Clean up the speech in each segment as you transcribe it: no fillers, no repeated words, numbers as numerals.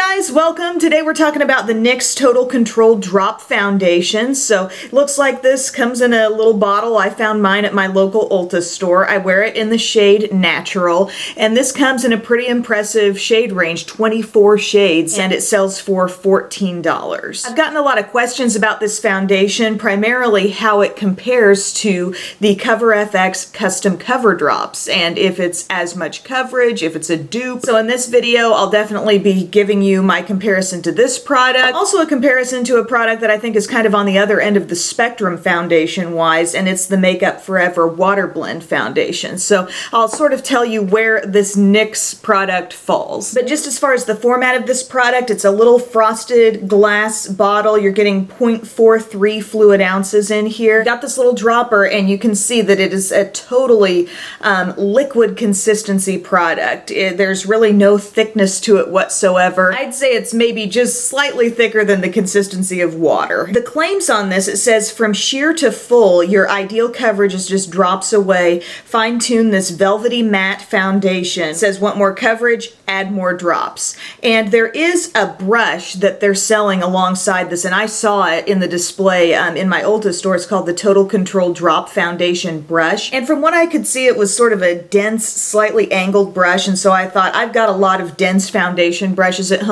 guys, welcome. Today we're talking about the NYX Total Control Drop Foundation. So it looks like this comes in a little bottle. I found mine at my local Ulta store. I wear it in the shade Natural, and this comes in a pretty impressive shade range, 24 shades, and it sells for $14. I've gotten a lot of questions about this foundation, primarily how it compares to the CoverFX custom cover drops, and if it's as much coverage, if it's a dupe. So in this video, I'll definitely be giving you my comparison to this product. Also a comparison to a product that I think is kind of on the other end of the spectrum foundation-wise, and it's the Makeup Forever Water Blend Foundation. So I'll sort of tell you where this NYX product falls. But just as far as the format of this product, it's a little frosted glass bottle. You're getting 0.43 fluid ounces in here. Got this little dropper, and you can see that it is a totally liquid consistency product. There's really no thickness to it whatsoever. I'd say it's maybe just slightly thicker than the consistency of water. The claims on this, it says from sheer to full, your ideal coverage is just drops away. Fine tune this velvety matte foundation. It says want more coverage, add more drops. And there is a brush that they're selling alongside this, and I saw it in the display in my Ulta store. It's called the Total Control Drop Foundation Brush. And from what I could see, it was sort of a dense, slightly angled brush, and so I thought I've got a lot of dense foundation brushes at home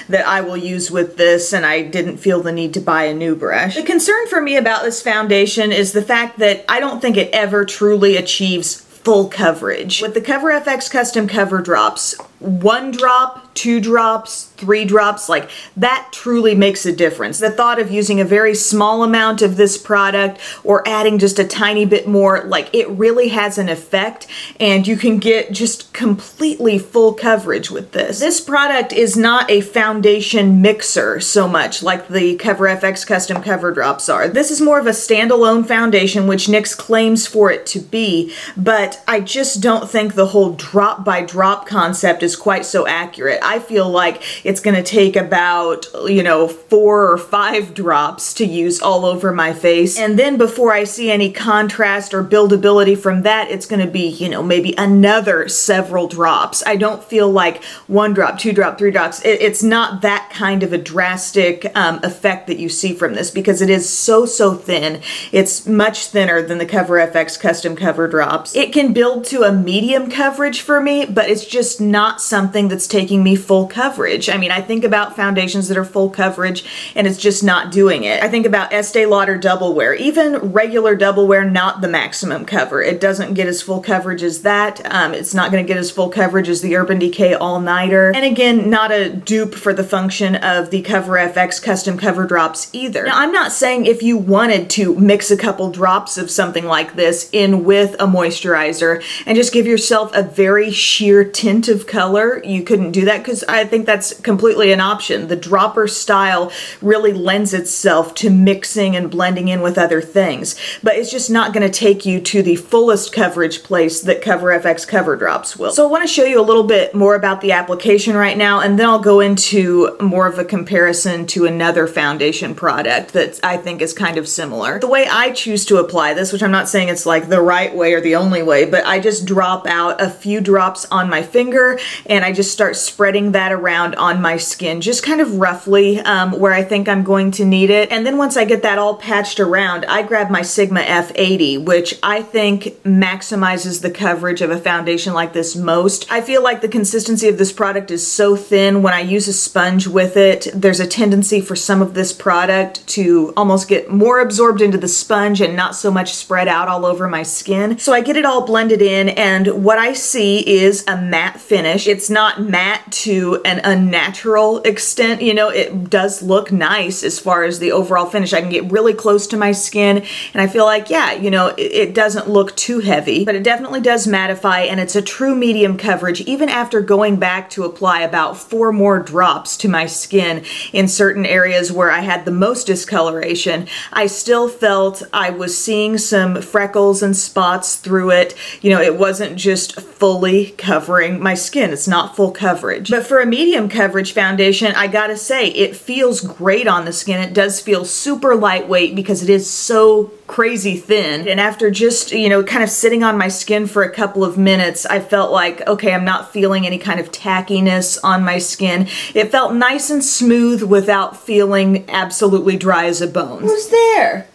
that I will use with this, and I didn't feel the need to buy a new brush. The concern for me about this foundation is the fact that I don't think it ever truly achieves full coverage. With the CoverFX custom cover drops, 1 drop, 2 drops, 3 drops, like that truly makes a difference. The thought of using a very small amount of this product or adding just a tiny bit more, like it really has an effect, and you can get just completely full coverage with this. This product is not a foundation mixer so much like the CoverFX custom cover drops are. This is more of a standalone foundation, which NYX claims for it to be, but I just don't think the whole drop by drop concept is quite so accurate. I feel like it's going to take about, 4 or 5 drops to use all over my face. And then before I see any contrast or buildability from that, it's going to be, maybe another several drops. I don't feel like 1 drop, 2 drop, 3 drops. It's not that kind of a drastic effect that you see from this because it is so thin. It's much thinner than the CoverFX custom cover drops. It can build to a medium coverage for me, but it's just not something that's taking me full coverage. I mean, I think about foundations that are full coverage and it's just not doing it. I think about Estee Lauder Double Wear. Even regular Double Wear, not the maximum cover. It doesn't get as full coverage as that. It's not going to get as full coverage as the Urban Decay All Nighter. And again, not a dupe for the function of the CoverFX custom cover drops either. Now, I'm not saying if you wanted to mix a couple drops of something like this in with a moisturizer and just give yourself a very sheer tint of color, you couldn't do that, because I think that's completely an option. The dropper style really lends itself to mixing and blending in with other things, but it's just not going to take you to the fullest coverage place that CoverFX cover drops will. So I want to show you a little bit more about the application right now, and then I'll go into more of a comparison to another foundation product that I think is kind of similar. The way I choose to apply this, which I'm not saying it's like the right way or the only way, but I just drop out a few drops on my finger and I just start spreading that around on my skin, just kind of roughly where I think I'm going to need it. And then once I get that all patched around, I grab my Sigma F80, which I think maximizes the coverage of a foundation like this most. I feel like the consistency of this product is so thin. When I use a sponge with it, there's a tendency for some of this product to almost get more absorbed into the sponge and not so much spread out all over my skin. So I get it all blended in, and what I see is a matte finish. It's not matte to an unnatural extent, it does look nice as far as the overall finish. I can get really close to my skin and I feel like, yeah, it doesn't look too heavy, but it definitely does mattify, and it's a true medium coverage. Even after going back to apply about 4 more drops to my skin in certain areas where I had the most discoloration, I still felt I was seeing some freckles and spots through it. It wasn't just fully covering my skin. It's not full coverage. But for a medium coverage foundation, I gotta say, it feels great on the skin. It does feel super lightweight because it is so crazy thin. And after just, you know, kind of sitting on my skin for a couple of minutes, I felt like, okay, I'm not feeling any kind of tackiness on my skin. It felt nice and smooth without feeling absolutely dry as a bone. Who's there?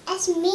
That's me.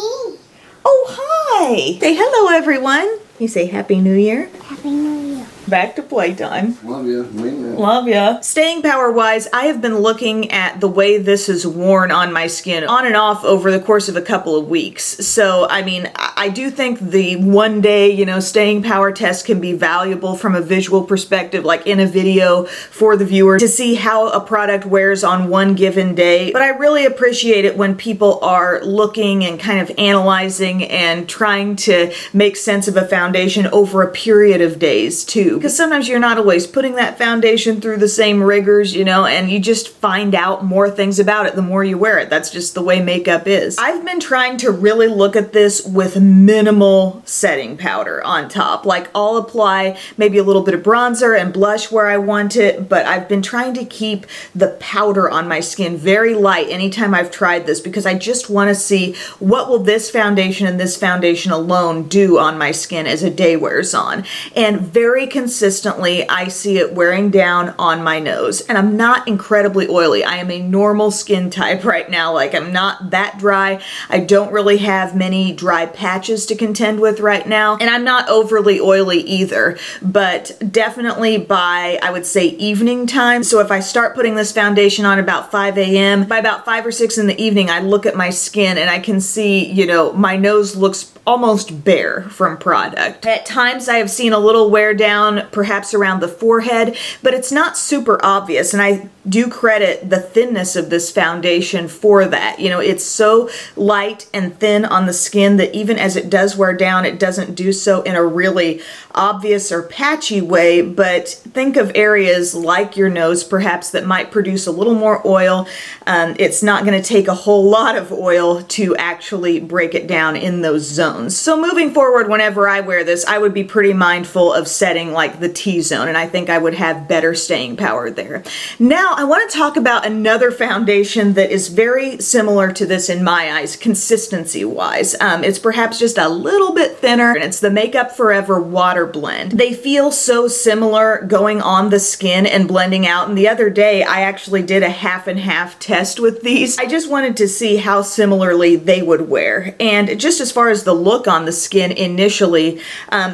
Oh, hi. Say hello, everyone. You say Happy New Year. Happy New Year. Back to playtime. Love ya. Mean Love ya. Staying power wise, I have been looking at the way this is worn on my skin on and off over the course of a couple of weeks. So, I mean, I do think the one day, you know, staying power test can be valuable from a visual perspective, like in a video for the viewer to see how a product wears on one given day. But I really appreciate it when people are looking and kind of analyzing and trying to make sense of a foundation over a period of days too. Because sometimes you're not always putting that foundation through the same rigors, you know, and you just find out more things about it the more you wear it. That's just the way makeup is. I've been trying to really look at this with minimal setting powder on top. Like, I'll apply maybe a little bit of bronzer and blush where I want it, but I've been trying to keep the powder on my skin very light anytime I've tried this, because I just want to see what will this foundation and this foundation alone do on my skin as a day wears on. And very consistently, I see it wearing down on my nose. And I'm not incredibly oily. I am a normal skin type right now. Like, I'm not that dry. I don't really have many dry patches to contend with right now. And I'm not overly oily either, but definitely by, I would say, evening time. So if I start putting this foundation on about 5 a.m., by about 5 or 6 in the evening, I look at my skin and I can see, you know, my nose looks almost bare from product. At times I have seen a little wear down, perhaps around the forehead, but it's not super obvious, and I do credit the thinness of this foundation for that. You know, it's so light and thin on the skin that even as it does wear down, it doesn't do so in a really obvious or patchy way. But think of areas like your nose perhaps that might produce a little more oil. It's not going to take a whole lot of oil to actually break it down in those zones. So moving forward, whenever I wear this, I would be pretty mindful of setting like the T-zone, and I think I would have better staying power there. Now I want to talk about another foundation that is very similar to this in my eyes, consistency wise. It's perhaps just a little bit thinner, and it's the Makeup Forever Water Blend. They feel so similar going on the skin and blending out, and the other day I actually did a half and half test with these. I just wanted to see how similarly they would wear, and just as far as the look on the skin initially,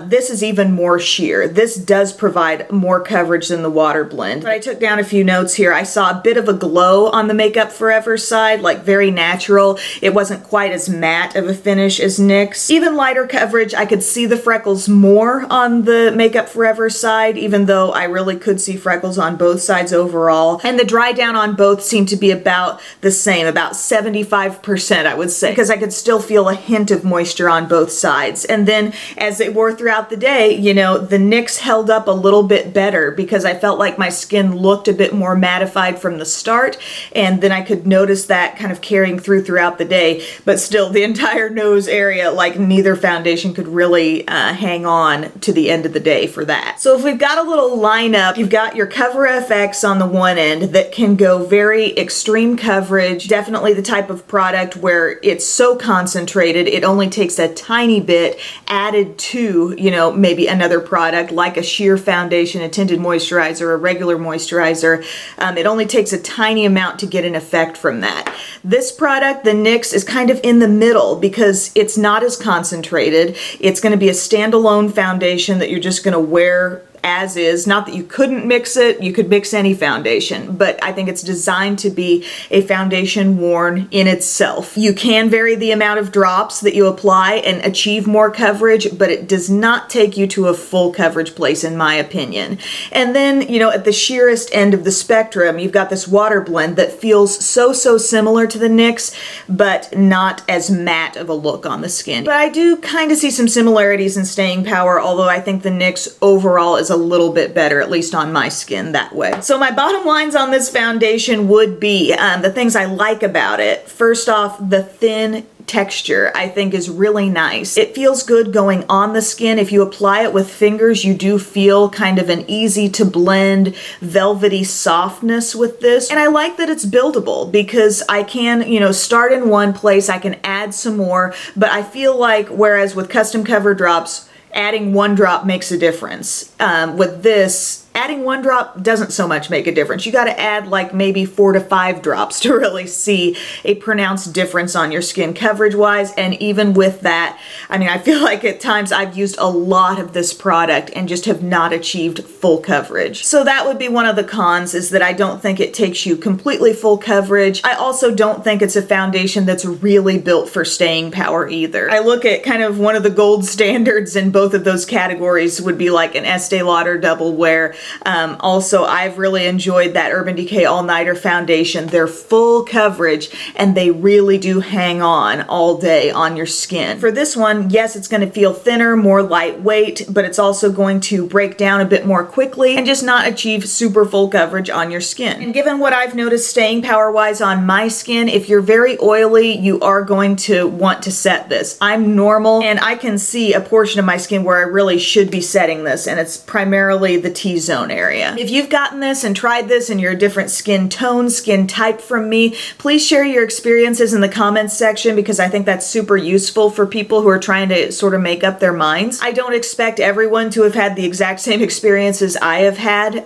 this is even more sheer. This does provide more coverage than the Water Blend. But I took down a few notes here. I saw a bit of a glow on the Makeup Forever side, like very natural. It wasn't quite as matte of a finish as NYX. Even lighter coverage. I could see the freckles more on the Makeup Forever side, even though I really could see freckles on both sides overall. And the dry down on both seemed to be about the same, about 75%, I would say, because I could still feel a hint of moisture on both sides. And then as it wore throughout the day, you know, the NYX held up a little bit better because I felt like my skin looked a bit more mattified from the start, and then I could notice that kind of carrying throughout the day. But still, the entire nose area, like, neither foundation could really hang on to the end of the day for that. So if we've got a little lineup, you've got your Cover FX on the one end that can go very extreme coverage, definitely the type of product where it's so concentrated it only takes a tiny bit added to, you know, maybe another product like a sheer foundation, a tinted moisturizer, a regular moisturizer. It only takes a tiny amount to get an effect from that. This product, the NYX, is kind of in the middle because it's not as concentrated. It's going to be a standalone foundation that you're just going to wear as is. Not that you couldn't mix it, you could mix any foundation, but I think it's designed to be a foundation worn in itself. You can vary the amount of drops that you apply and achieve more coverage, but it does not take you to a full coverage place, in my opinion. And then, you know, at the sheerest end of the spectrum, you've got this Water Blend that feels so similar to the NYX, but not as matte of a look on the skin. But I do kind of see some similarities in staying power, although I think the NYX overall is a little bit better, at least on my skin, that way. So my bottom lines on this foundation would be the things I like about it. First off, the thin texture I think is really nice. It feels good going on the skin. If you apply it with fingers, you do feel kind of an easy to blend velvety softness with this. And I like that it's buildable because I can, start in one place, I can add some more, but I feel like whereas with custom cover drops, adding one drop makes a difference. With this, adding one drop doesn't so much make a difference. You got to add like maybe 4 to 5 drops to really see a pronounced difference on your skin coverage wise. And even with that, I feel like at times I've used a lot of this product and just have not achieved full coverage. So that would be one of the cons, is that I don't think it takes you completely full coverage. I also don't think it's a foundation that's really built for staying power either. I look at kind of one of the gold standards in both of those categories would be like an Estee Lauder Double Wear. Also, I've really enjoyed that Urban Decay All Nighter foundation. They're full coverage and they really do hang on all day on your skin. For this one, yes, it's going to feel thinner, more lightweight, but it's also going to break down a bit more quickly and just not achieve super full coverage on your skin. And given what I've noticed staying power wise on my skin, if you're very oily, you are going to want to set this. I'm normal and I can see a portion of my skin where I really should be setting this, and it's primarily the T-zone area. If you've gotten this and tried this and you're a different skin tone, skin type from me, please share your experiences in the comments section, because I think that's super useful for people who are trying to sort of make up their minds. I don't expect everyone to have had the exact same experiences I have had,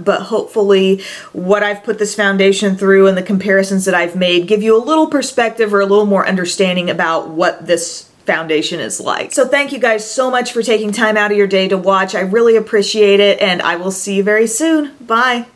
but hopefully what I've put this foundation through and the comparisons that I've made give you a little perspective or a little more understanding about what this foundation is like. So thank you guys so much for taking time out of your day to watch. I really appreciate it, and I will see you very soon. Bye.